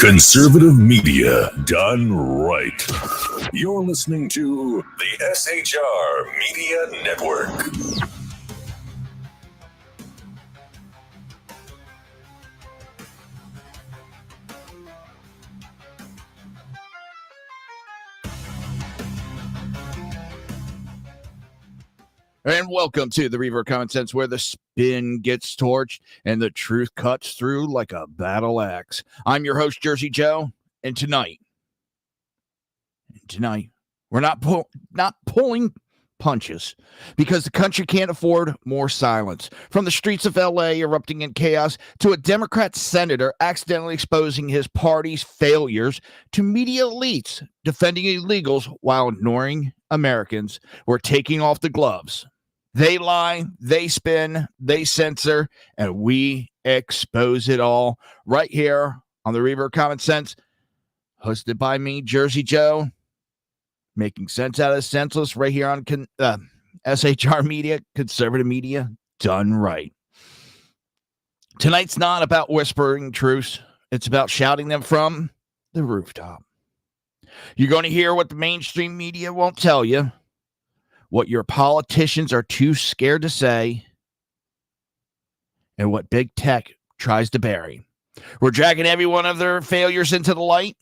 Conservative media done right. You're listening to the SHR Media Network. And welcome to the Reaver of Common Sense, where the spin gets torched and the truth cuts through like a battle axe. I'm your host, Jersey Joe, and tonight, we're not pulling punches because the country can't afford more silence. From the streets of L.A. erupting in chaos to a Democrat senator accidentally exposing his party's failures to media elites defending illegals while ignoring Americans, we're taking off the gloves. They lie, they spin, they censor, and we expose it all right here on the Reaver of Common Sense, hosted by me, Jersey Joe, making sense out of senseless right here on SHR Media, conservative media, done right. Tonight's not about whispering truths. It's about shouting them from the rooftop. You're going to hear what the mainstream media won't tell you, what your politicians are too scared to say, and what big tech tries to bury. We're dragging every one of their failures into the light.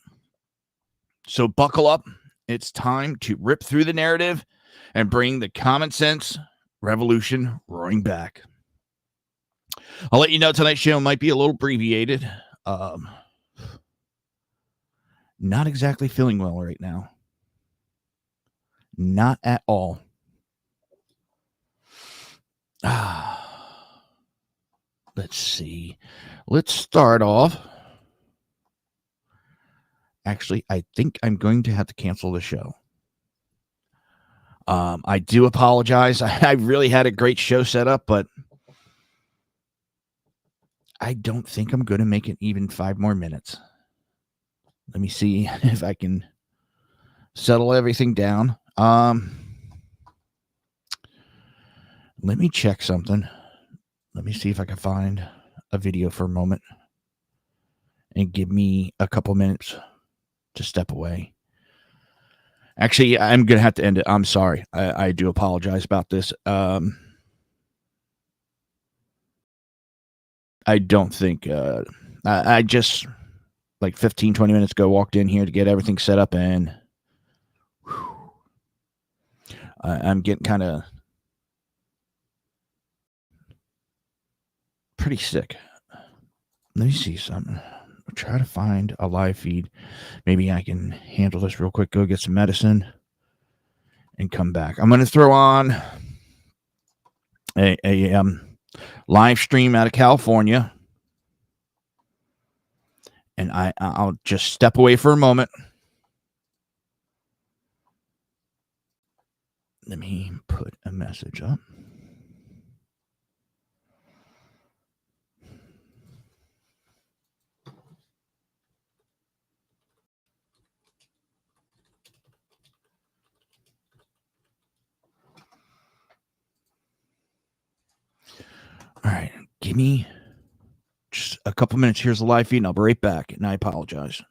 So buckle up. It's time to rip through the narrative and bring the common sense revolution roaring back. I'll let you know tonight's show might be a little abbreviated. Not exactly feeling well right now. Not at all. Let's see. Let's start off. Actually, I think I'm going to have to cancel the show. I do apologize. I really had a great show set up, but I don't think I'm going to make it even 5 more minutes. Let me see if I can settle everything down. Let me check something. Let me see if I can find a video for a moment and give me a couple minutes to step away. Actually, I'm going to have to end it. I'm sorry. I do apologize about this. I don't think I just like 15, 20 minutes ago walked in here to get everything set up, and I'm getting kind of pretty sick. Let me see something. I'll try to find a live feed. Maybe I can handle this real quick, go get some medicine, and come back. I'm going to throw on a live stream out of California, and I'll just step away for a moment. Let me put a message up. All right, give me just a couple minutes. Here's the live feed, and I'll be right back, and I apologize.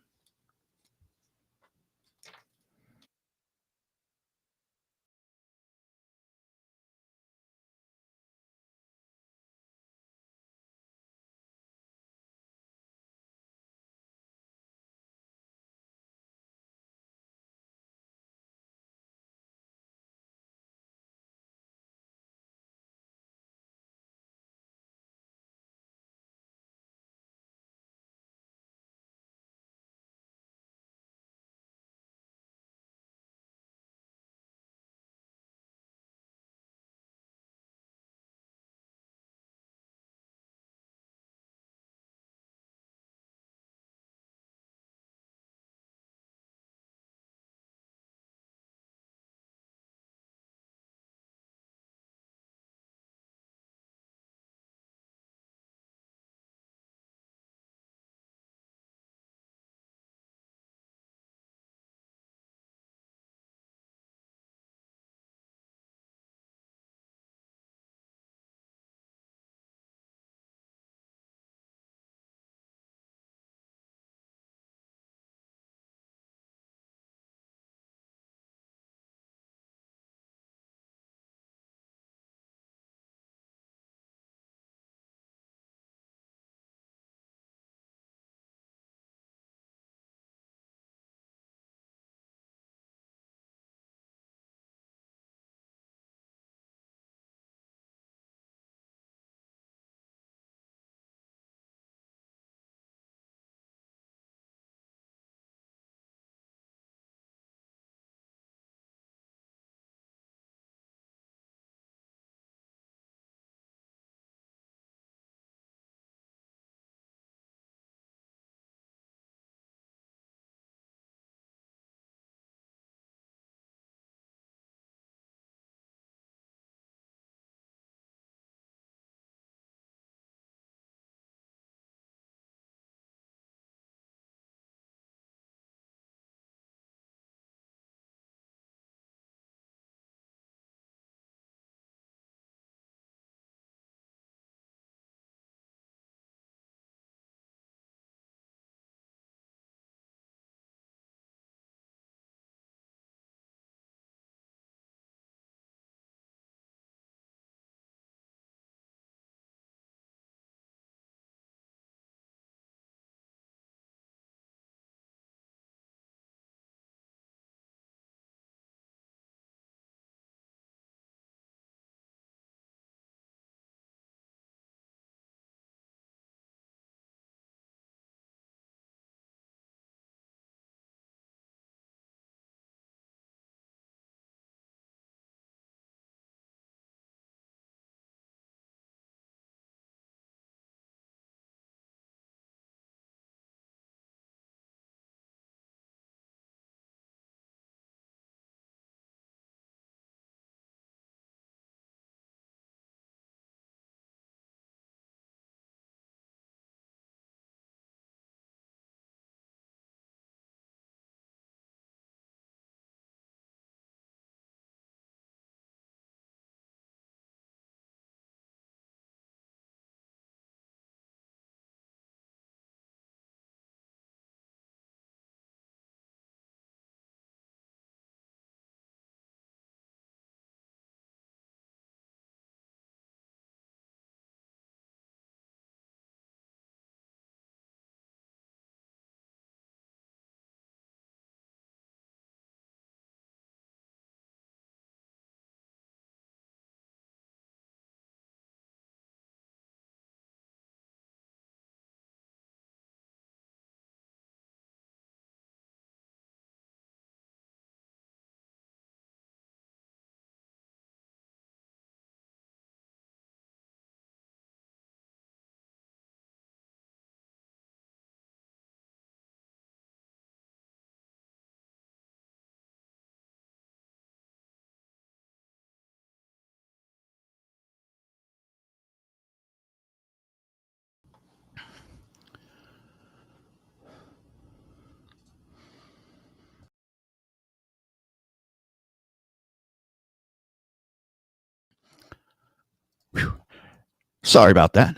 Sorry about that.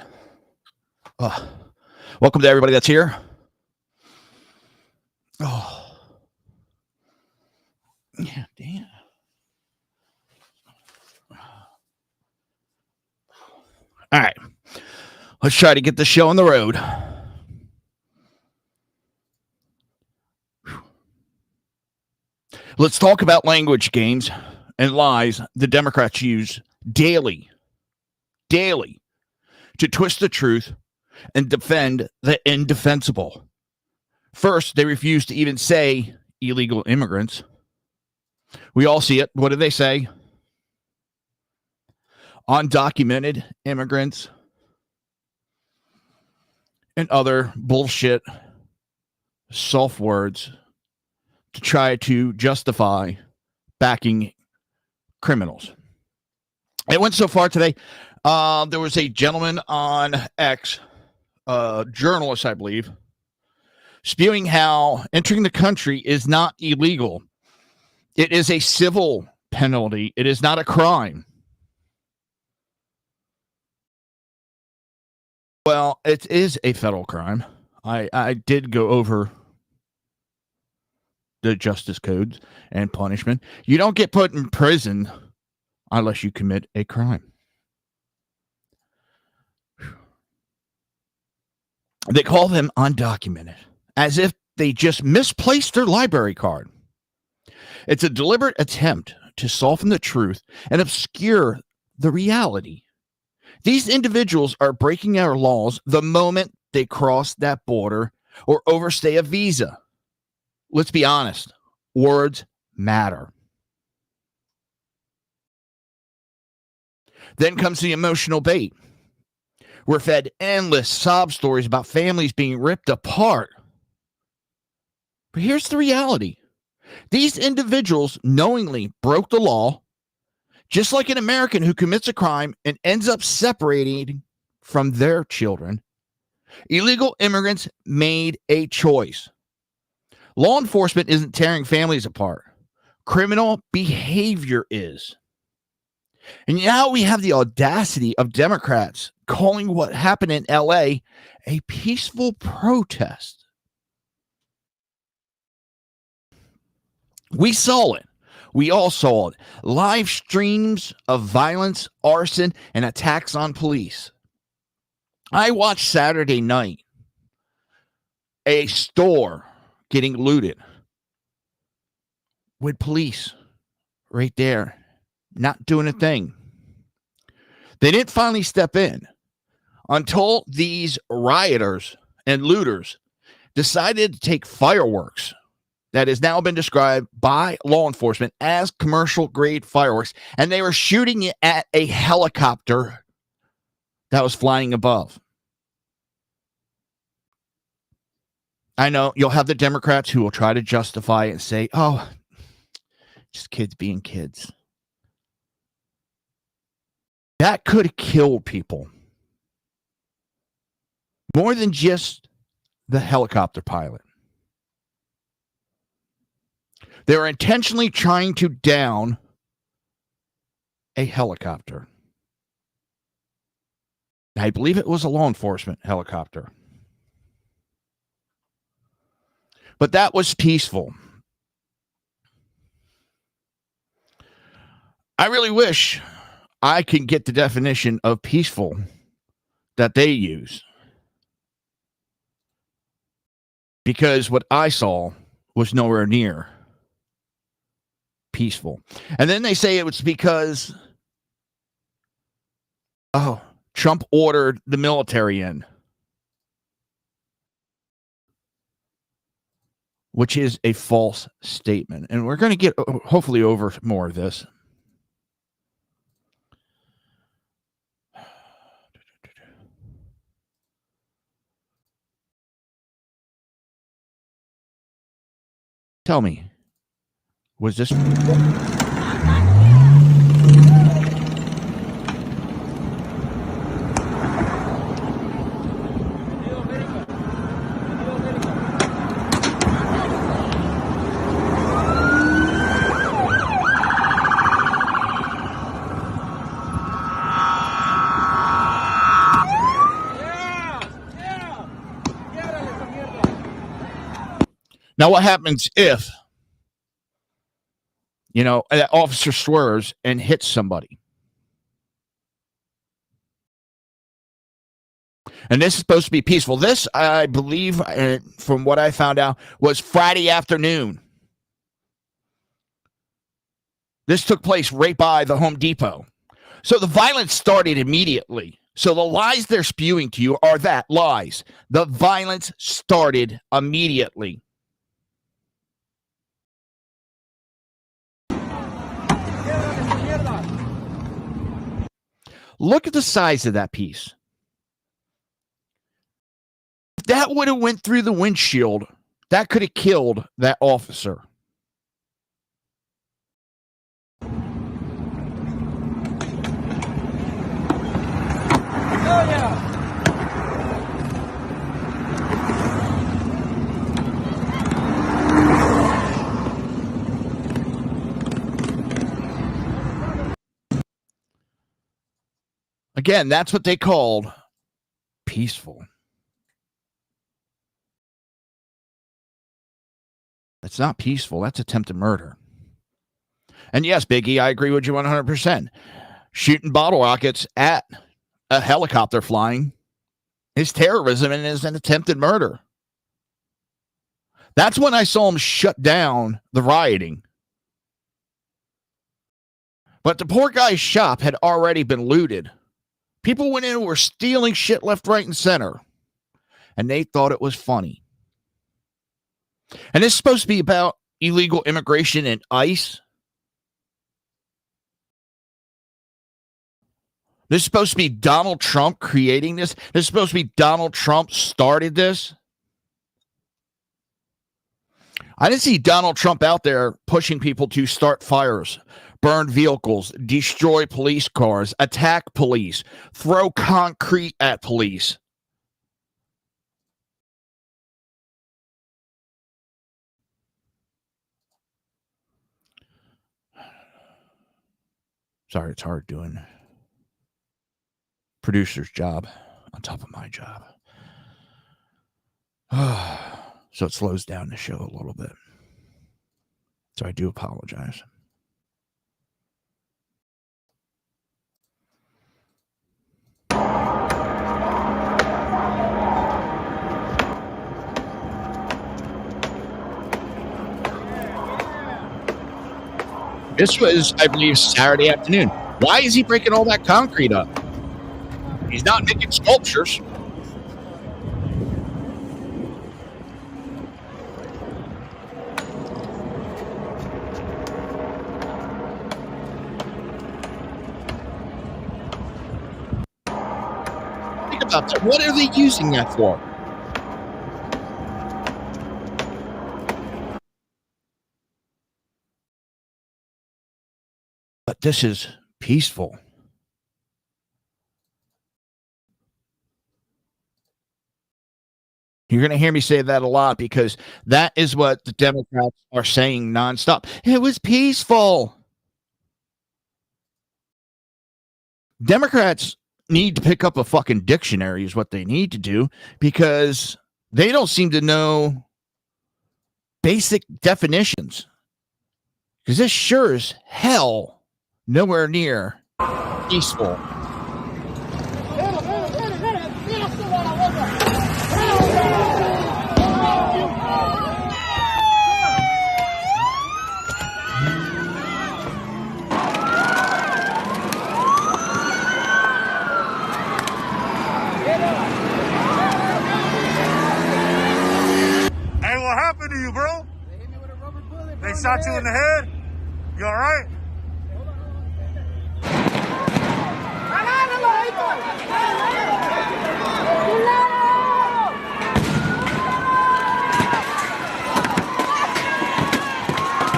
Welcome to everybody that's here. Oh, yeah, damn. All right, let's try to get the show on the road. Let's talk about language games and lies the Democrats use daily to twist the truth and defend the indefensible. First, they refuse to even say illegal immigrants. We all see it. What do they say? Undocumented immigrants and other bullshit soft words to try to justify backing criminals. It went so far today. There was a gentleman on X, journalist, I believe, spewing how entering the country is not illegal. It is a civil penalty. It is not a crime. Well, it is a federal crime. I did go over the justice codes and punishment. You don't get put in prison unless you commit a crime. They call them undocumented, as if they just misplaced their library card. It's a deliberate attempt to soften the truth and obscure the reality. These individuals are breaking our laws the moment they cross that border or overstay a visa. Let's be honest, words matter. Then comes the emotional bait. We're fed endless sob stories about families being ripped apart. But here's the reality. These individuals knowingly broke the law, just like an American who commits a crime and ends up separating from their children. Illegal immigrants made a choice. Law enforcement isn't tearing families apart. Criminal behavior is. And now we have the audacity of Democrats calling what happened in LA a peaceful protest. We saw it. We all saw it. Live streams of violence, arson, and attacks on police. I watched Saturday night a store getting looted with police right there, not doing a thing. They didn't finally step in until these rioters and looters decided to take fireworks that has now been described by law enforcement as commercial grade fireworks, and they were shooting it at a helicopter that was flying above. I know you'll have the Democrats who will try to justify it and say, oh, just kids being kids. That could have killed people. More than just the helicopter pilot. They were intentionally trying to down a helicopter. I believe it was a law enforcement helicopter. But that was peaceful. I really wish I could get the definition of peaceful that they use. Because what I saw was nowhere near peaceful. And then they say it was because, Trump ordered the military in. Which is a false statement. And we're going to get, hopefully, over more of this. Tell me, was this... Now, what happens if, an officer swerves and hits somebody? And this is supposed to be peaceful. This, I believe, from what I found out, was Friday afternoon. This took place right by the Home Depot. So the violence started immediately. So the lies they're spewing to you are that, lies. The violence started immediately. Look at the size of that piece. If that would have went through the windshield, that could have killed that officer. Oh, yeah. Again, that's what they called peaceful. That's not peaceful. That's attempted murder. And yes, Biggie, I agree with you 100%. Shooting bottle rockets at a helicopter flying is terrorism and is an attempted murder. That's when I saw him shut down the rioting. But the poor guy's shop had already been looted. People went in and were stealing shit left, right, and center. And they thought it was funny. And it's supposed to be about illegal immigration and ICE. This is supposed to be Donald Trump creating this. This is supposed to be Donald Trump started this. I didn't see Donald Trump out there pushing people to start fires, burn vehicles, destroy police cars, attack police, throw concrete at police. Sorry, it's hard doing producer's job on top of my job. So it slows down the show a little bit. So I do apologize. This was, I believe, Saturday afternoon. Why is he breaking all that concrete up? He's not making sculptures. Think about that. What are they using that for? But this is peaceful. You're going to hear me say that a lot because that is what the Democrats are saying nonstop. It was peaceful. Democrats need to pick up a fucking dictionary is what they need to do because they don't seem to know basic definitions. Because this sure as hell nowhere near peaceful. Hey, what happened to you, bro? They hit me with a rubber bullet. They shot you in the head? You all right?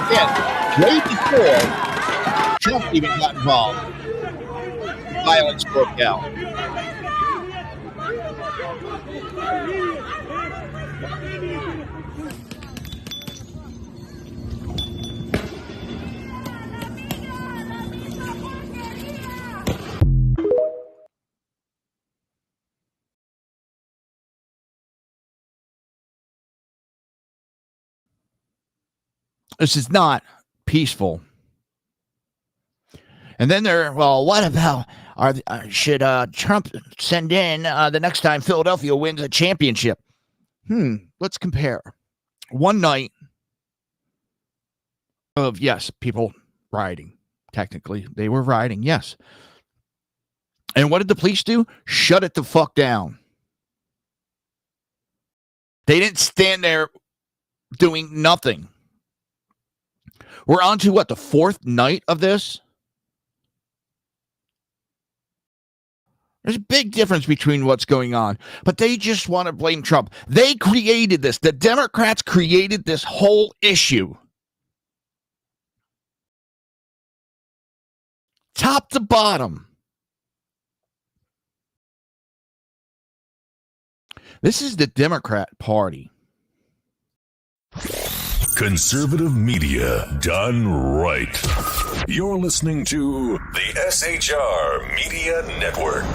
Yeah, way before Trump even got involved, violence broke out. This is not peaceful. And then what about should Trump send in the next time Philadelphia wins a championship? Let's compare. One night of, yes, people rioting. Technically, they were rioting, yes. And what did the police do? Shut it the fuck down. They didn't stand there doing nothing. We're on to the fourth night of this? There's a big difference between what's going on, but they just want to blame Trump. They created this. The Democrats created this whole issue. Top to bottom. This is the Democrat Party. Conservative media done right. You're listening to the SHR Media Network.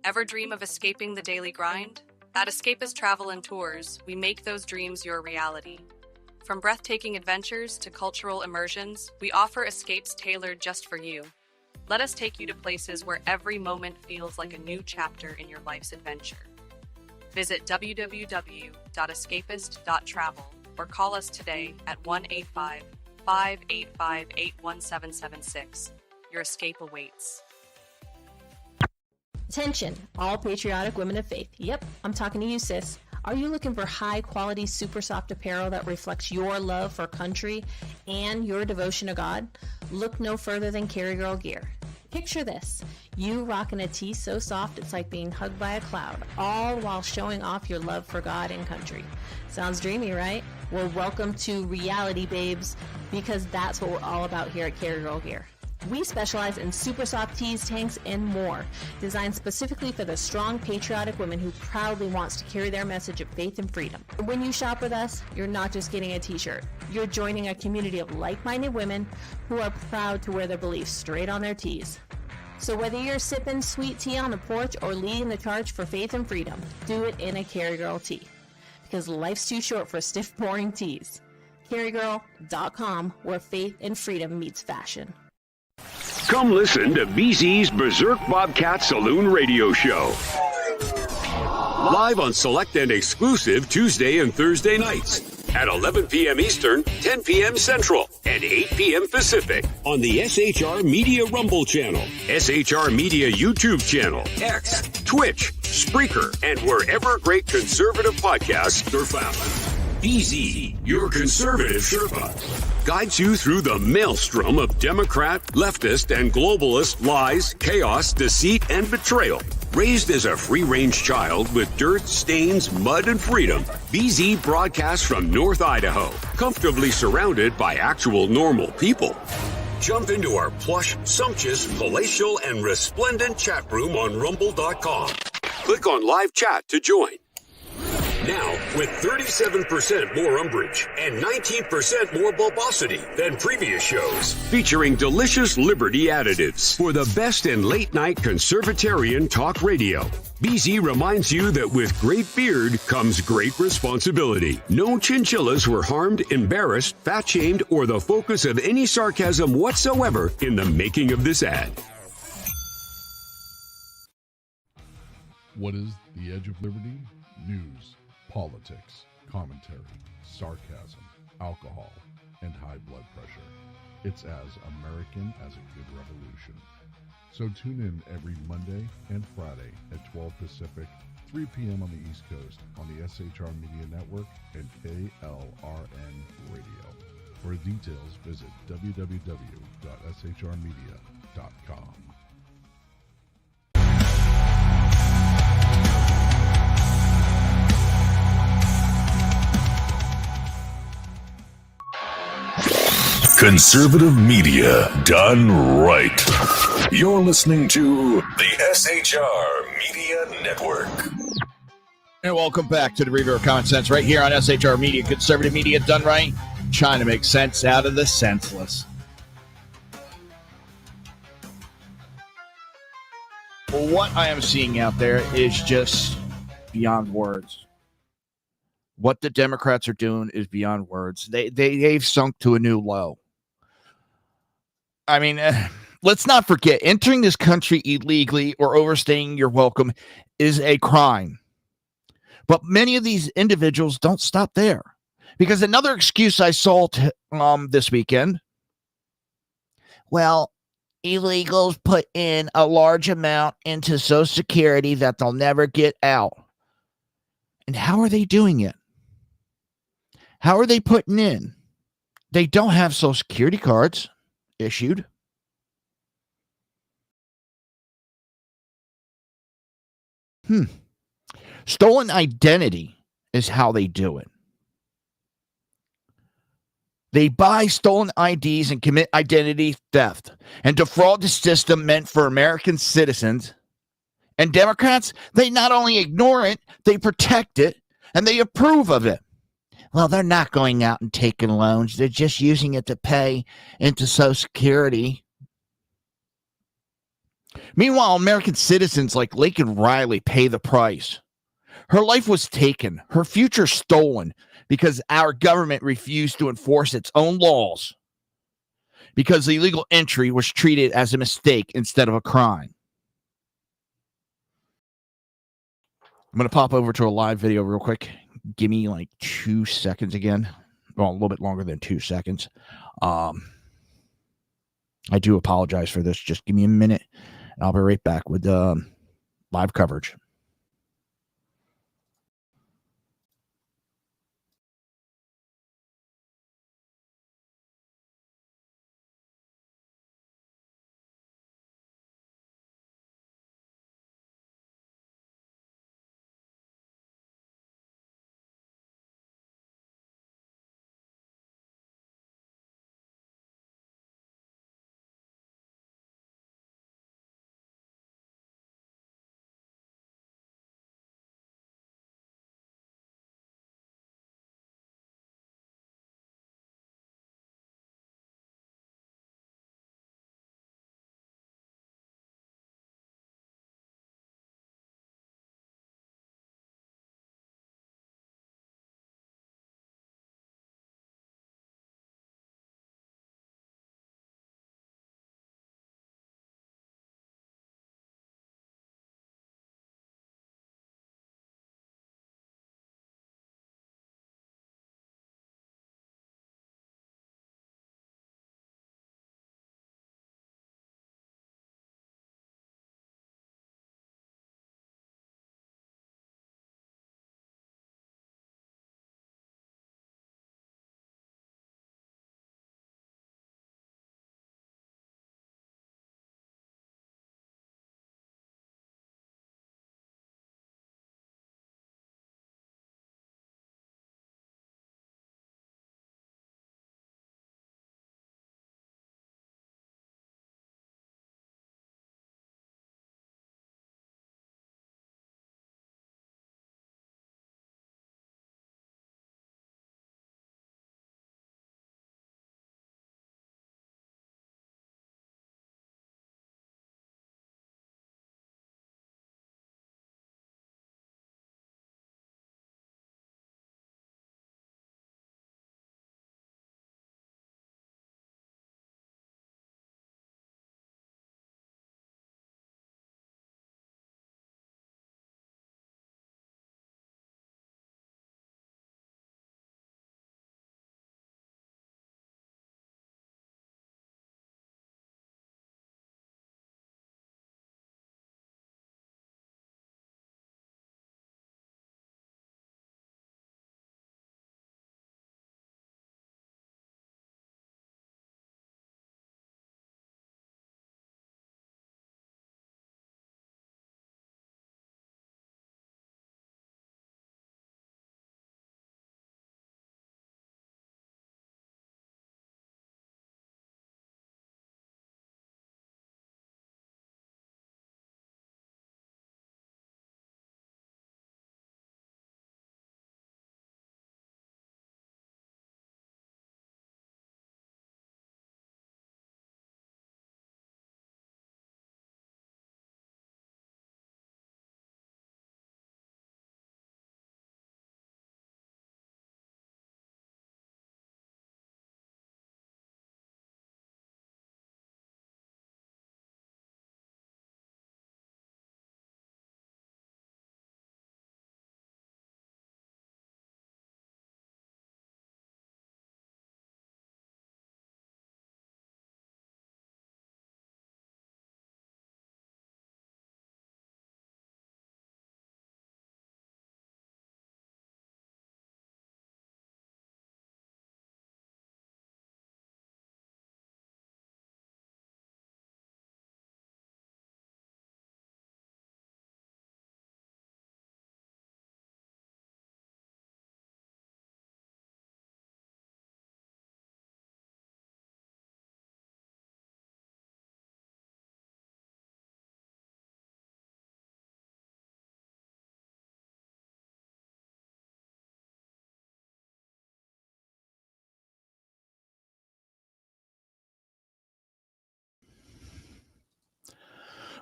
Ever dream of escaping the daily grind? At Escapist Travel and Tours, we make those dreams your reality. From breathtaking adventures to cultural immersions, we offer escapes tailored just for you. Let us take you to places where every moment feels like a new chapter in your life's adventure. Visit www.escapist.travel or call us today at 1-855-885-81776. Your escape awaits. Attention, all patriotic women of faith. Yep, I'm talking to you, sis. Are you looking for high-quality, super soft apparel that reflects your love for country and your devotion to God? Look no further than Carry Girl Gear. Picture this. You rocking a tee so soft it's like being hugged by a cloud, all while showing off your love for God and country. Sounds dreamy, right? Well, welcome to reality, babes, because that's what we're all about here at Carry Girl Gear. We specialize in super soft tees, tanks, and more, designed specifically for the strong, patriotic woman who proudly wants to carry their message of faith and freedom. When you shop with us, you're not just getting a t-shirt. You're joining a community of like-minded women who are proud to wear their beliefs straight on their tees. So whether you're sipping sweet tea on the porch or leading the charge for faith and freedom, do it in a Carry Girl tee. Because life's too short for stiff, boring tees. CarryGirl.com, where faith and freedom meets fashion. Come listen to BZ's Berserk Bobcat Saloon Radio Show. Live on select and exclusive Tuesday and Thursday nights at 11 p.m. Eastern, 10 p.m. Central, and 8 p.m. Pacific on the SHR Media Rumble channel, SHR Media YouTube channel, X, Twitch, Spreaker, and wherever great conservative podcasts are found. BZ, your conservative Sherpa, guides you through the maelstrom of Democrat, leftist, and globalist lies, chaos, deceit, and betrayal. Raised as a free-range child with dirt, stains, mud, and freedom, BZ broadcasts from North Idaho, comfortably surrounded by actual normal people. Jump into our plush, sumptuous, palatial, and resplendent chat room on rumble.com. Click on live chat to join. Now, with 37% more umbrage and 19% more bulbosity than previous shows, featuring delicious Liberty additives for the best in late-night conservatarian talk radio. BZ reminds you that with great beard comes great responsibility. No chinchillas were harmed, embarrassed, fat-shamed, or the focus of any sarcasm whatsoever in the making of this ad. What is the Edge of Liberty? News, politics, commentary, sarcasm, alcohol, and high blood pressure. It's as American as a good revolution. So tune in every Monday and Friday at 12 Pacific, 3 p.m. on the East Coast on the SHR Media Network and KLRN Radio. For details, visit www.shrmedia.com. Conservative media done right. You're listening to the SHR Media Network. And welcome back to the Reaver of Common Sense right here on SHR Media. Conservative media done right. Trying to make sense out of the senseless. What I am seeing out there is just beyond words. What the Democrats are doing is beyond words. They've sunk to a new low. I mean, let's not forget, entering this country illegally or overstaying your welcome is a crime. But many of these individuals don't stop there, because another excuse I saw this weekend, well, illegals put in a large amount into Social Security that they'll never get out. And how are they doing it? How are they putting in? They don't have Social Security cards issued. Stolen identity is how they do it. They buy stolen IDs and commit identity theft and defraud the system meant for American citizens. And Democrats, they not only ignore it, they protect it, and they approve of it. Well, they're not going out and taking loans. They're just using it to pay into Social Security. Meanwhile, American citizens like Laken Riley pay the price. Her life was taken, her future stolen, because our government refused to enforce its own laws, because illegal entry was treated as a mistake instead of a crime. I'm going to pop over to a live video real quick. Give me like 2 seconds again. Well, a little bit longer than 2 seconds. I do apologize for this. Just give me a minute, and I'll be right back with live coverage.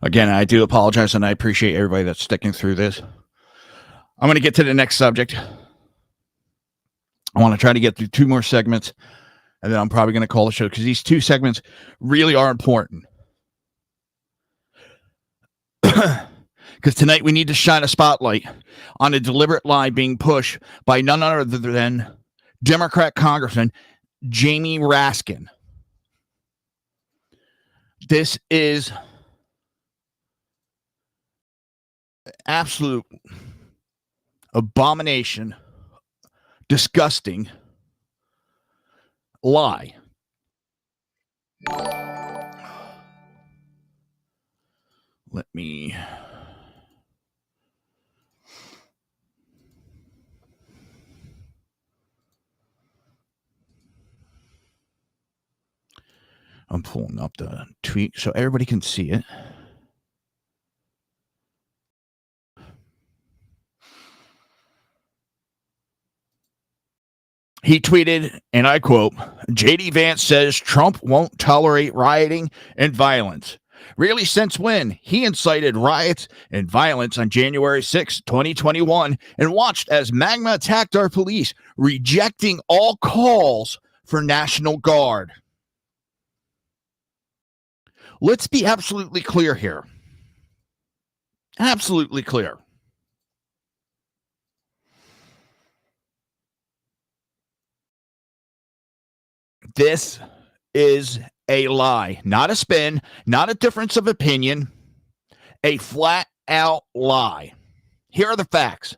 Again, I do apologize, and I appreciate everybody that's sticking through this. I'm going to get to the next subject. I want to try to get through 2 more segments, and then I'm probably going to call the show because these 2 segments really are important. Because tonight we need to shine a spotlight on a deliberate lie being pushed by none other than Democrat Congressman Jamie Raskin. This is absolute abomination, disgusting lie. Let me... I'm pulling up the tweet so everybody can see it. He tweeted, and I quote, J.D. Vance says Trump won't tolerate rioting and violence. Really, since when? He incited riots and violence on January 6, 2021, and watched as MAGA attacked our police, rejecting all calls for National Guard. Let's be absolutely clear here. Absolutely clear. This is a lie, not a spin, not a difference of opinion, a flat out lie. Here are the facts.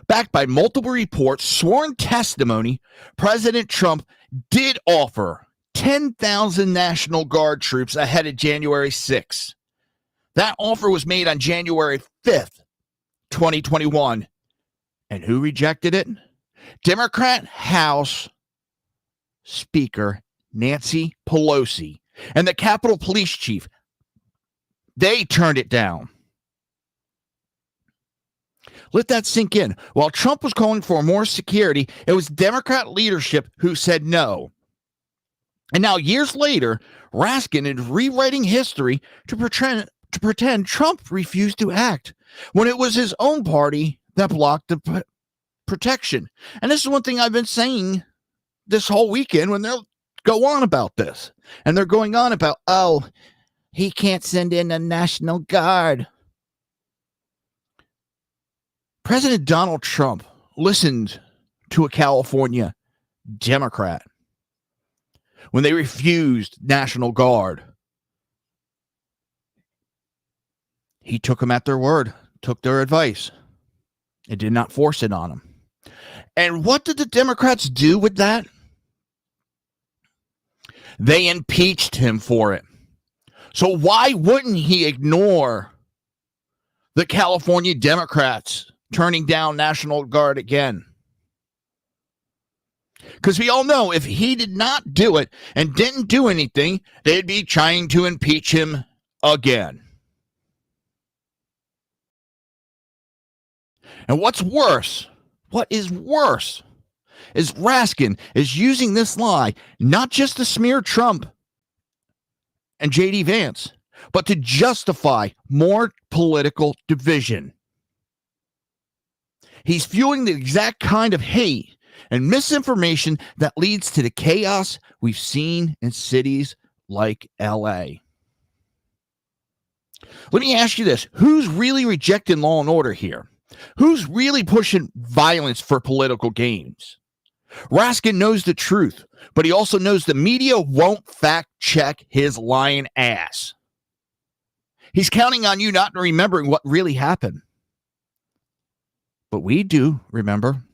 Backed by multiple reports, sworn testimony, President Trump did offer 10,000 National Guard troops ahead of January 6th. That offer was made on January 5th, 2021. And who rejected it? Democrat House Speaker Nancy Pelosi and the Capitol Police Chief. They turned it down. Let that sink in. While Trump was calling for more security, it was Democrat leadership who said no. And now, years later, Raskin is rewriting history to pretend Trump refused to act when it was his own party that blocked the protection. And this is one thing I've been saying this whole weekend when they'll go on about this. And they're going on about, oh, he can't send in a National Guard. President Donald Trump listened to a California Democrat when they refused National Guard. He took them at their word, took their advice, and did not force it on them. And what did the Democrats do with that? They impeached him for it. So why wouldn't he ignore the California Democrats turning down National Guard again? Because we all know if he did not do it and didn't do anything, they'd be trying to impeach him again. And what is worse, is Raskin is using this lie not just to smear Trump and J.D. Vance, but to justify more political division. He's fueling the exact kind of hate and misinformation that leads to the chaos we've seen in cities like L.A. Let me ask you this. Who's really rejecting law and order here? Who's really pushing violence for political gains? Raskin knows the truth, but he also knows the media won't fact check his lying ass. He's counting on you not remembering what really happened. But we do remember,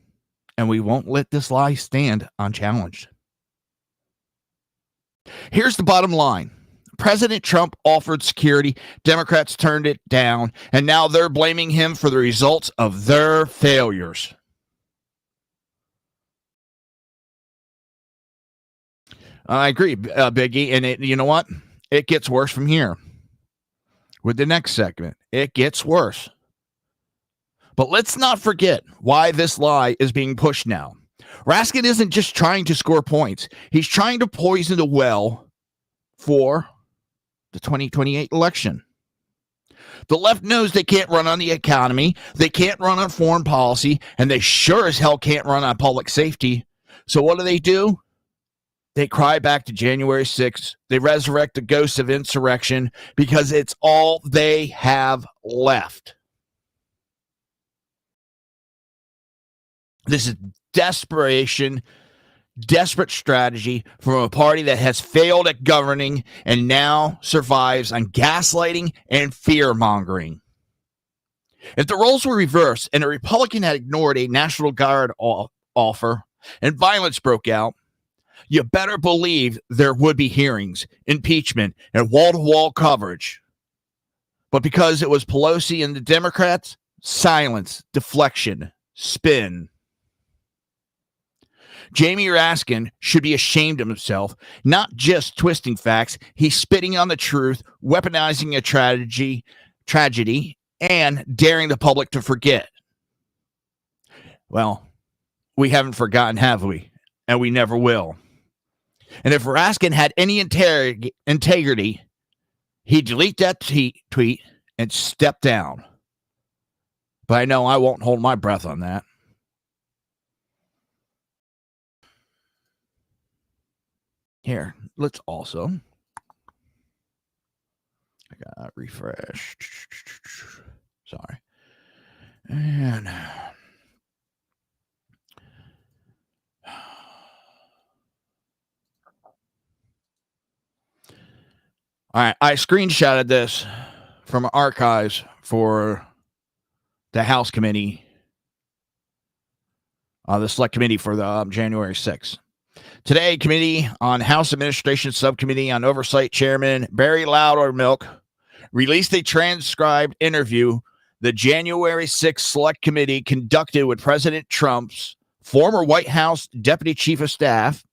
and we won't let this lie stand unchallenged. Here's the bottom line. President Trump offered security, Democrats turned it down, and now they're blaming him for the results of their failures. I agree, Biggie, and you know what? It gets worse from here. With the next segment, it gets worse. But let's not forget why this lie is being pushed now. Raskin isn't just trying to score points. He's trying to poison the well for the 2028 election. The left knows they can't run on the economy, they can't run on foreign policy, and they sure as hell can't run on public safety. So what do? They cry back to January 6th. They resurrect the ghosts of insurrection because it's all they have left. This is desperation, desperate strategy from a party that has failed at governing and now survives on gaslighting and fear-mongering. If the roles were reversed and a Republican had ignored a National Guard offer and violence broke out, you better believe there would be hearings, impeachment, and wall-to-wall coverage. But because it was Pelosi and the Democrats, silence, deflection, spin. Jamie Raskin should be ashamed of himself, not just twisting facts, he's spitting on the truth, weaponizing a tragedy, and daring the public to forget. Well, we haven't forgotten, have we? And we never will. And if Raskin had any integrity, he'd delete that tweet and step down. But I know I won't hold my breath on that. Here, let's also. I got refresh. Sorry. And. All right, I screenshotted this from archives for the House committee, the select committee for the January 6th. Today, Committee on House Administration Subcommittee on Oversight Chairman Barry Loudermilk released a transcribed interview the January 6th Select Committee conducted with President Trump's former White House Deputy Chief of Staff,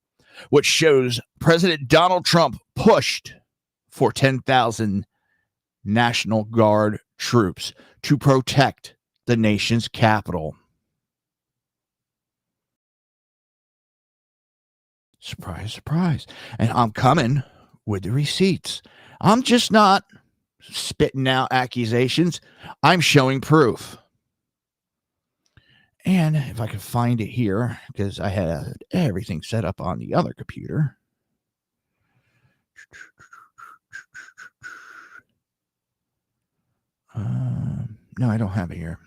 which shows President Donald Trump pushed for 10,000 National Guard troops to protect the nation's capital. Surprise, surprise. And I'm coming with the receipts. I'm just not spitting out accusations. I'm showing proof. And if I can find it here, because I had everything set up on the other computer. No, I don't have it here.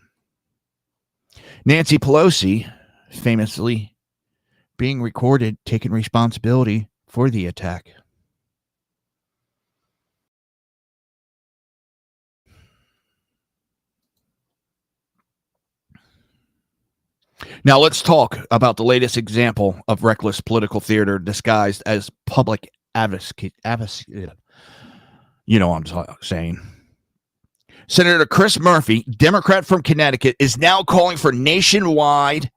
Nancy Pelosi famously being recorded taking responsibility for the attack. Now let's talk about the latest example of reckless political theater disguised as public advocacy. You know what I'm saying. Senator Chris Murphy, Democrat from Connecticut, is now calling for nationwide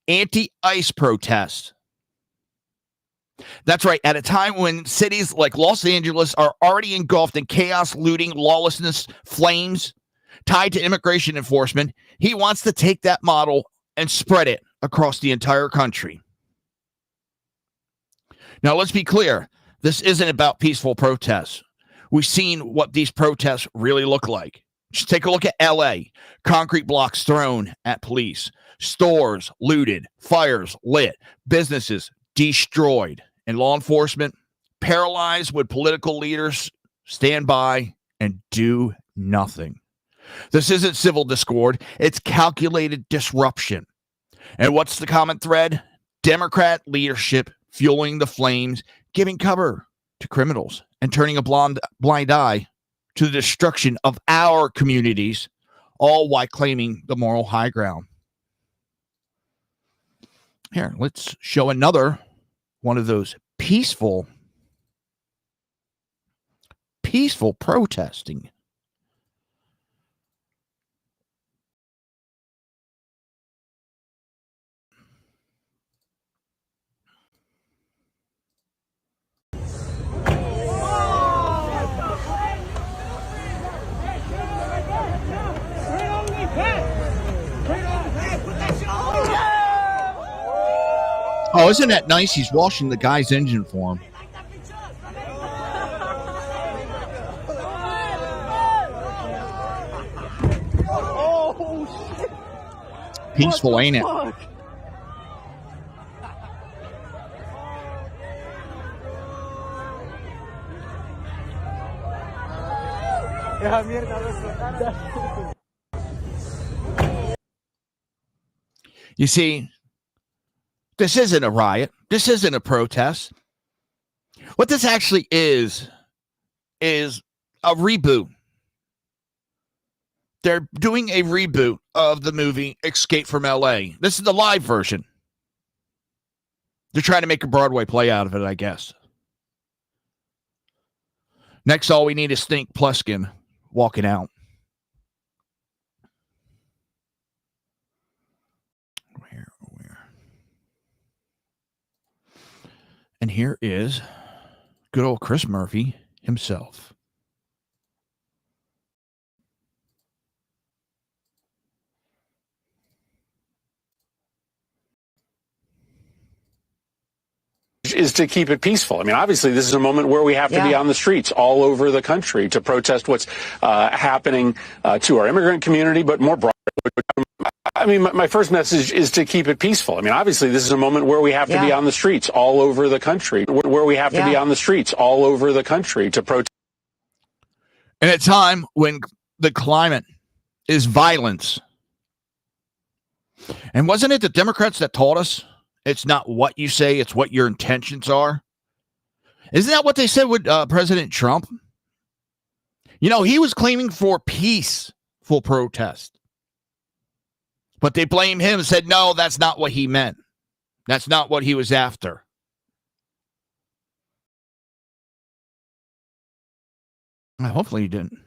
anti-ICE protests. That's right. At a time when cities like Los Angeles are already engulfed in chaos, looting, lawlessness, flames tied to immigration enforcement, he wants to take that model and spread it across the entire country. Now, let's be clear. This isn't about peaceful protests. We've seen what these protests really look like. Just take a look at L.A. Concrete blocks thrown at police, stores looted, fires lit, businesses destroyed, and law enforcement paralyzed with political leaders stand by and do nothing. This isn't civil discord. It's calculated disruption. And what's the common thread? Democrat leadership fueling the flames, giving cover to criminals, and turning a blind eye to the destruction of our communities, all while claiming the moral high ground. Here, let's show another one of those peaceful protesting. Oh, isn't that nice? He's washing the guy's engine for him. Oh, shit. Peaceful, ain't it? Fuck? You see, this isn't a riot. This isn't a protest. What this actually is a reboot. They're doing a reboot of the movie Escape from LA. This is the live version. They're trying to make a Broadway play out of it, I guess. Next, all we need is Stink Plissken walking out. Where? And here is good old Chris Murphy himself. Is to keep it peaceful. I mean, obviously, this is a moment where we have to be on the streets all over the country to protest what's happening to our immigrant community, but more broadly. I mean, my first message is to keep it peaceful. I mean, obviously, this is a moment where we have to be on the streets all over the country, where we have to be on the streets all over the country to protest. In a time when the climate is violence. And wasn't it the Democrats that taught us it's not what you say, it's what your intentions are? Isn't that what they said with President Trump? You know, he was claiming for peaceful protest. But they blame him and said, no, that's not what he meant. That's not what he was after. Hopefully he didn't.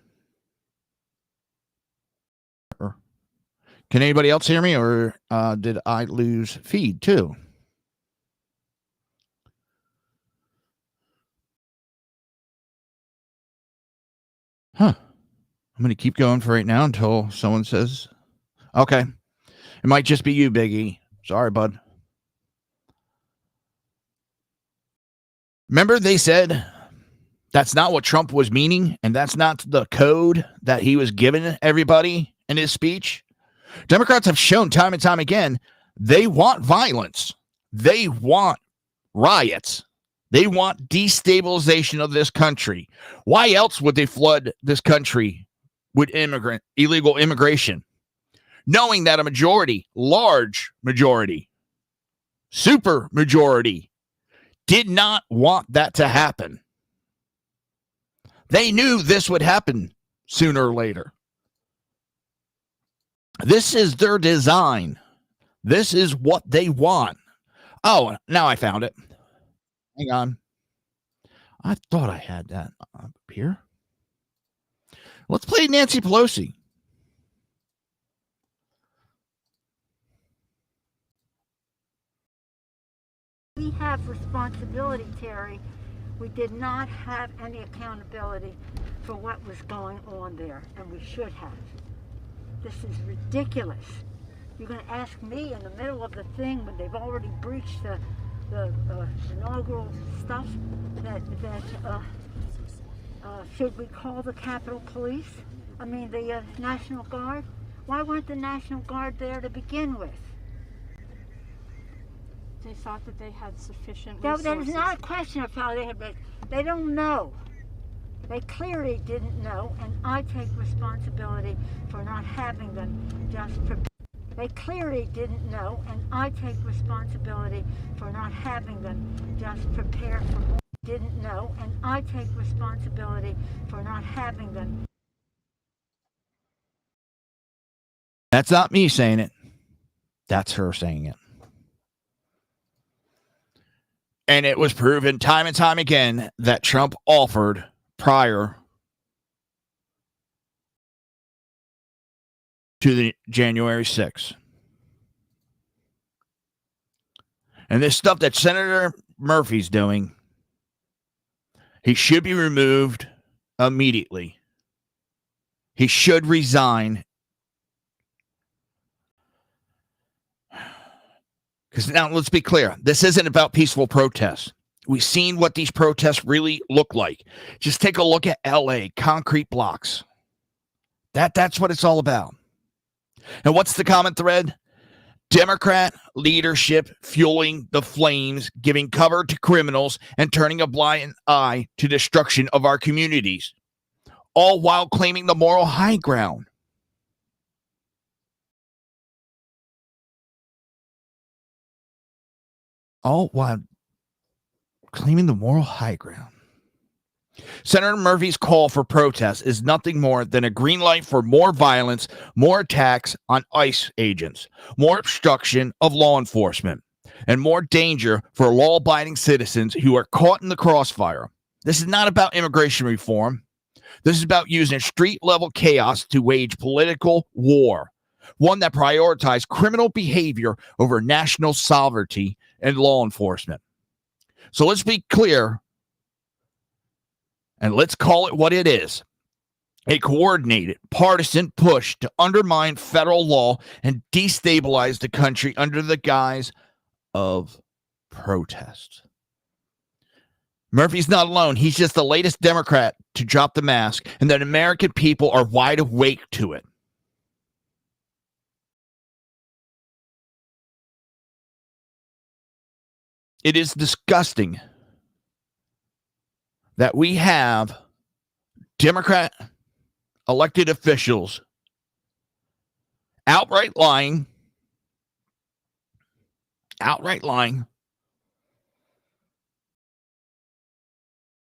Can anybody else hear me, or did I lose feed too? Huh. I'm going to keep going for right now until someone says, okay. It might just be you, Big E. Sorry, bud. Remember they said that's not what Trump was meaning, and that's not the code that he was giving everybody in his speech? Democrats have shown time and time again they want violence. They want riots. They want destabilization of this country. Why else would they flood this country with illegal immigration? Knowing that a majority, large majority, super majority, did not want that to happen. They knew this would happen sooner or later. This is their design. This is what they want. Oh, now I found it. Hang on. I thought I had that up here. Let's play Nancy Pelosi. We have responsibility, Terry. We did not have any accountability for what was going on there, and we should have. This is ridiculous. You're going to ask me in the middle of the thing when they've already breached the inaugural stuff that should we call the Capitol Police? I mean the National Guard? Why weren't the National Guard there to begin with? They thought that they had sufficient resources. That is not a question of how they had. They don't know. They clearly didn't know, and I take responsibility for not having them just prepared. They clearly didn't know, and I take responsibility for not having them just prepared for more. Didn't know, and I take responsibility for not having them. That's not me saying it. That's her saying it. And it was proven time and time again that Trump offered prior to the January 6th. And this stuff that Senator Murphy's doing, he should be removed immediately. He should resign. Because now, let's be clear. This isn't about peaceful protests. We've seen what these protests really look like. Just take a look at LA, concrete blocks. That's what it's all about. And what's the common thread? Democrat leadership fueling the flames, giving cover to criminals, and turning a blind eye to destruction of our communities, all while claiming the moral high ground. All while claiming the moral high ground. Senator Murphy's call for protest is nothing more than a green light for more violence, more attacks on ICE agents, more obstruction of law enforcement, and more danger for law-abiding citizens who are caught in the crossfire. This is not about immigration reform. This is about using street-level chaos to wage political war, one that prioritizes criminal behavior over national sovereignty and law enforcement. So let's be clear, and let's call it what it is. A coordinated, partisan push to undermine federal law and destabilize the country under the guise of protest. Murphy's not alone. He's just the latest Democrat to drop the mask, and the American people are wide awake to it. It is disgusting that we have Democrat elected officials outright lying,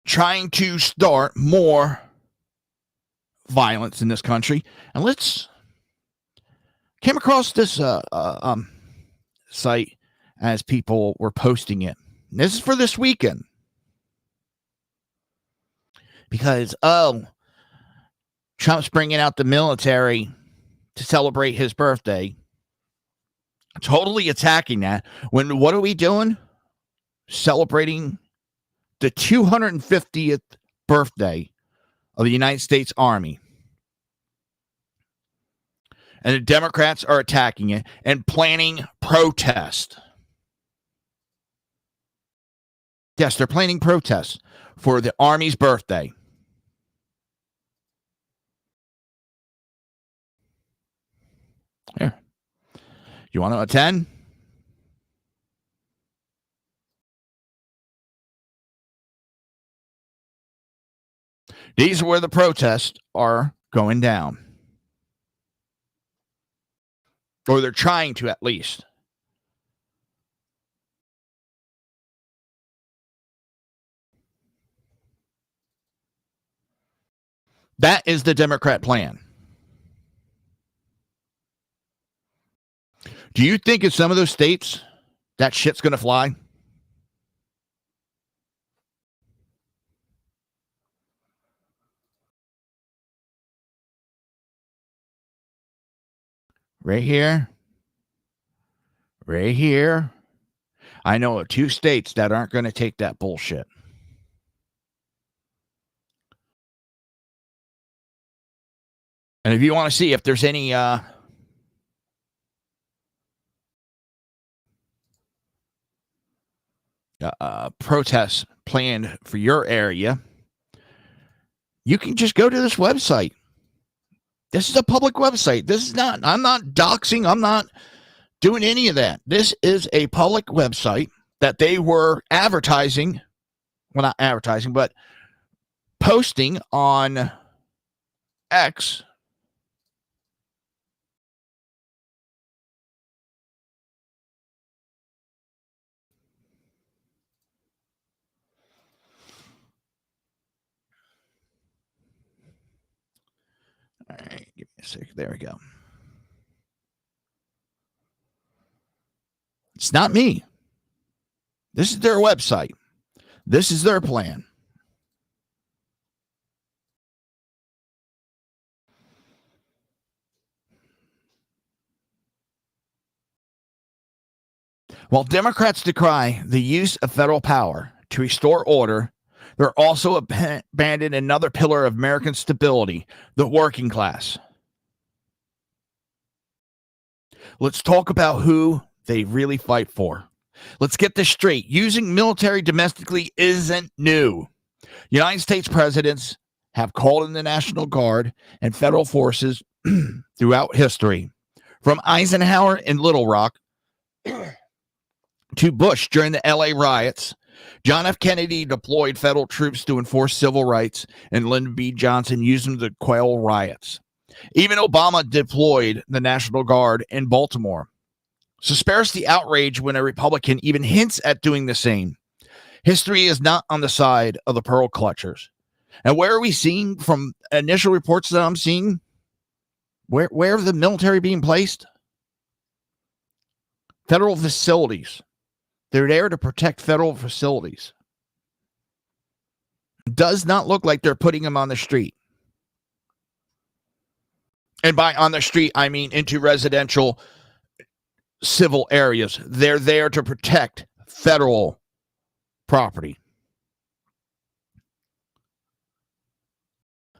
trying to start more violence in this country. And came across this site as people were posting it. This is for this weekend. Because, Trump's bringing out the military to celebrate his birthday. Totally attacking that. When what are we doing? Celebrating the 250th birthday of the United States Army. And the Democrats are attacking it and planning protest. Yes, they're planning protests for the Army's birthday. Here. You want to attend? These are where the protests are going down. Or they're trying to, at least. That is the Democrat plan. Do you think in some of those states that shit's going to fly? Right here. Right here. I know of 2 states that aren't going to take that bullshit. And if you want to see if there's any protests planned for your area, you can just go to this website. This is a public website. I'm not doxing. I'm not doing any of that. This is a public website that they were advertising. Well, not advertising, but posting on X. All right, give me a sec. There we go. It's not me. This is their website. This is their plan. While Democrats decry the use of federal power to restore order, they're also abandoning another pillar of American stability, the working class. Let's talk about who they really fight for. Let's get this straight. Using military domestically isn't new. United States presidents have called in the National Guard and federal forces throughout history. From Eisenhower in Little Rock to Bush during the LA riots, John F. Kennedy deployed federal troops to enforce civil rights, and Lyndon B. Johnson used them to quell riots. Even Obama deployed the National Guard in Baltimore. So spares the outrage when a Republican even hints at doing the same. History is not on the side of the pearl clutchers. And where are we seeing from initial reports that I'm seeing? Where are the military being placed? Federal facilities. They're there to protect federal facilities. Does not look like they're putting them on the street. And by on the street, I mean into residential civil areas. They're there to protect federal property.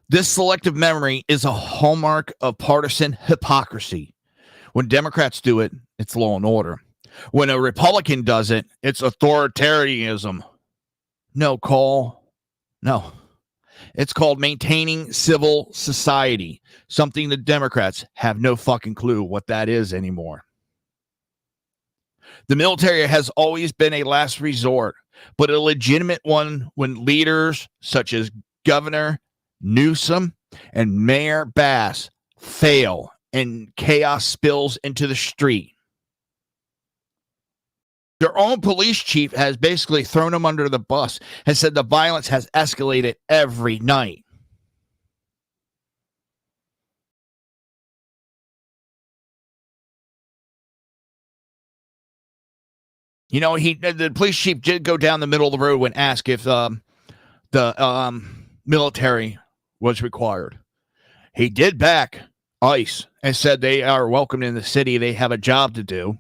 This selective memory is a hallmark of partisan hypocrisy. When Democrats do it, it's law and order. When a Republican does it, it's authoritarianism. No, Cole. No. It's called maintaining civil society, something the Democrats have no fucking clue what that is anymore. The military has always been a last resort, but a legitimate one when leaders such as Governor Newsom and Mayor Bass fail and chaos spills into the street. Their own police chief has basically thrown them under the bus, has said the violence has escalated every night. You know, the police chief did go down the middle of the road and ask if the military was required. He did back ICE and said they are welcome in the city. They have a job to do.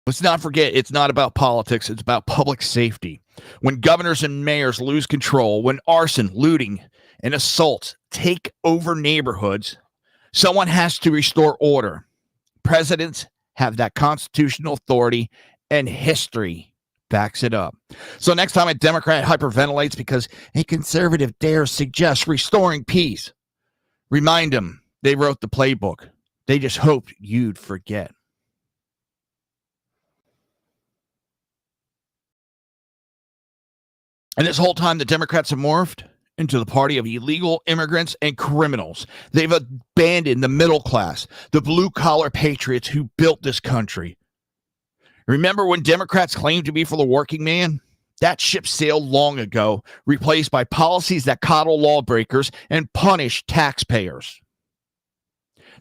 Let's not forget, it's not about politics. It's about public safety. When governors and mayors lose control, when arson, looting, and assaults take over neighborhoods, someone has to restore order. Presidents have that constitutional authority, and history backs it up. So next time a Democrat hyperventilates because a conservative dares suggest restoring peace, remind them they wrote the playbook. They just hoped you'd forget. And this whole time, the Democrats have morphed into the party of illegal immigrants and criminals. They've abandoned the middle class, the blue-collar patriots who built this country. Remember when Democrats claimed to be for the working man? That ship sailed long ago, replaced by policies that coddle lawbreakers and punish taxpayers.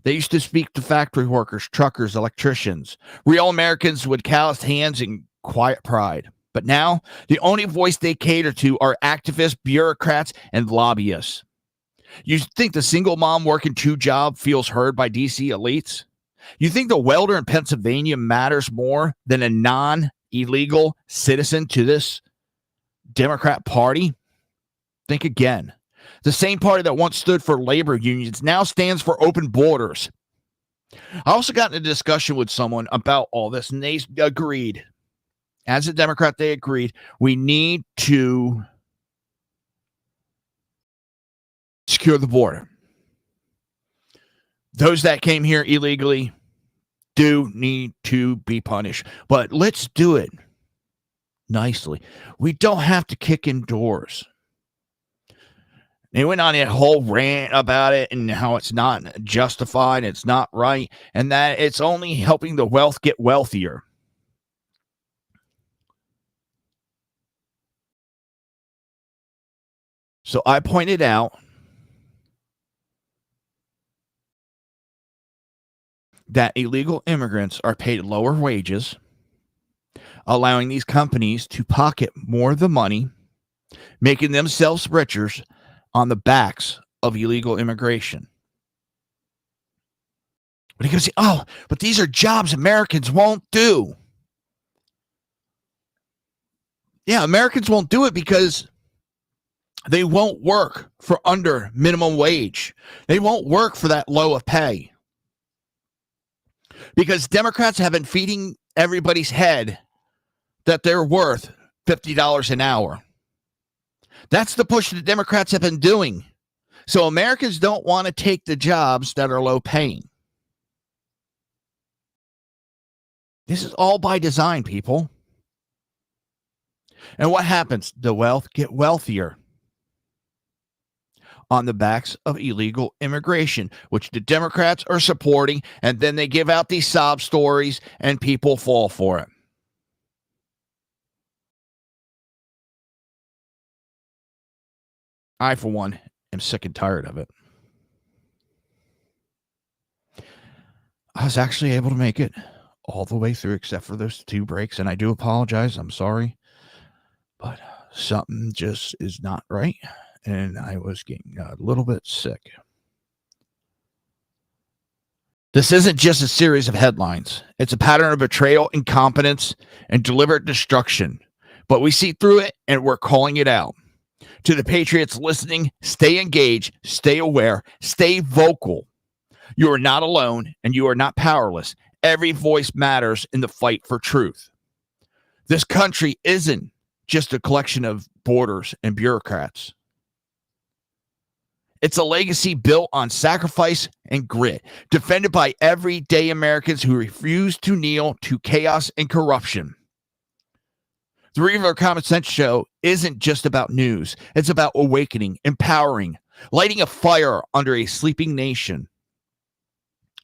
They used to speak to factory workers, truckers, electricians, real Americans with calloused hands and quiet pride. But now, the only voice they cater to are activists, bureaucrats, and lobbyists. You think the single mom working two jobs feels heard by DC elites? You think the welder in Pennsylvania matters more than a non-illegal citizen to this Democrat Party? Think again. The same party that once stood for labor unions now stands for open borders. I also got in a discussion with someone about all this, and they agreed. As a Democrat, they agreed we need to secure the border. Those that came here illegally do need to be punished, but let's do it nicely. We don't have to kick in doors. They went on a whole rant about it and how it's not justified, it's not right, and that it's only helping the wealth get wealthier. So I pointed out that illegal immigrants are paid lower wages, allowing these companies to pocket more of the money, making themselves richer on the backs of illegal immigration. But he goes, oh, but these are jobs Americans won't do. Yeah, Americans won't do it because they won't work for under minimum wage. They won't work for that low of pay. Because Democrats have been feeding everybody's head that they're worth $50 an hour. That's the push the Democrats have been doing. So Americans don't want to take the jobs that are low paying. This is all by design, people. And what happens? The wealth get wealthier on the backs of illegal immigration, which the Democrats are supporting, and then they give out these sob stories and people fall for it. I, for one, am sick and tired of it. I was actually able to make it all the way through except for those 2 breaks, and I do apologize. I'm sorry. But something just is not right, and I was getting a little bit sick. This isn't just a series of headlines. It's a pattern of betrayal, incompetence, and deliberate destruction. But we see through it, and we're calling it out. To the patriots listening, stay engaged, stay aware, stay vocal. You are not alone, and you are not powerless. Every voice matters in the fight for truth. This country isn't just a collection of borders and bureaucrats. It's a legacy built on sacrifice and grit, defended by everyday Americans who refuse to kneel to chaos and corruption. The Reaver of Common Sense show isn't just about news. It's about awakening, empowering, lighting a fire under a sleeping nation.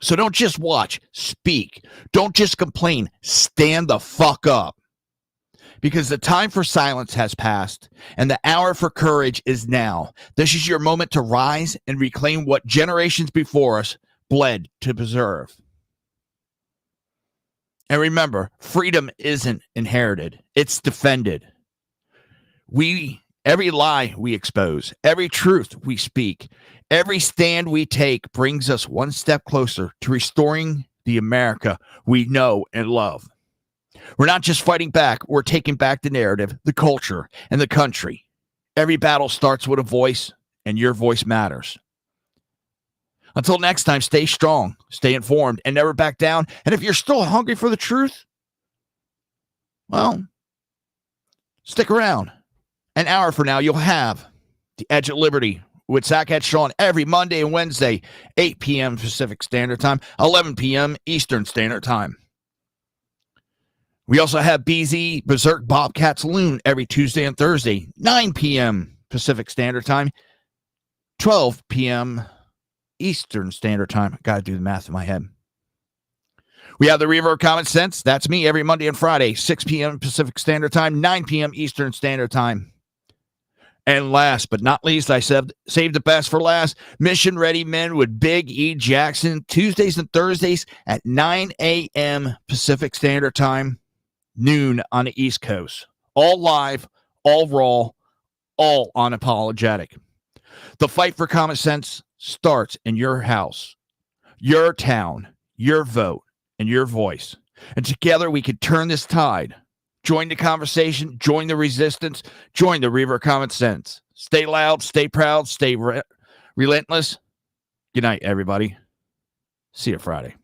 So don't just watch, speak. Don't just complain. Stand the fuck up. Because the time for silence has passed, and the hour for courage is now. This is your moment to rise and reclaim what generations before us bled to preserve. And remember, freedom isn't inherited. It's defended. Every lie we expose, every truth we speak, every stand we take brings us one step closer to restoring the America we know and love. We're not just fighting back, we're taking back the narrative, the culture, and the country. Every battle starts with a voice, and your voice matters. Until next time, stay strong, stay informed, and never back down. And if you're still hungry for the truth, well, stick around. An hour from now, you'll have The Edge of Liberty with Zach Sean every Monday and Wednesday, 8 p.m. Pacific Standard Time, 11 p.m. Eastern Standard Time. We also have BZ Berserk Bobcat Saloon every Tuesday and Thursday, 9 p.m. Pacific Standard Time, 12 p.m. Eastern Standard Time. Got to do the math in my head. We have the Reaver of Common Sense. That's me every Monday and Friday, 6 p.m. Pacific Standard Time, 9 p.m. Eastern Standard Time. And last but not least, I saved the best for last. Mission Ready Men with Big E. Jackson, Tuesdays and Thursdays at 9 a.m. Pacific Standard Time, noon on the East Coast. All live, all raw, all unapologetic. The fight for common sense starts in your house, your town, your vote, and your voice. And together we can turn this tide. Join the conversation, join the resistance, join the Reaver of Common Sense. Stay loud, stay proud, stay relentless. Good night, everybody. See you Friday.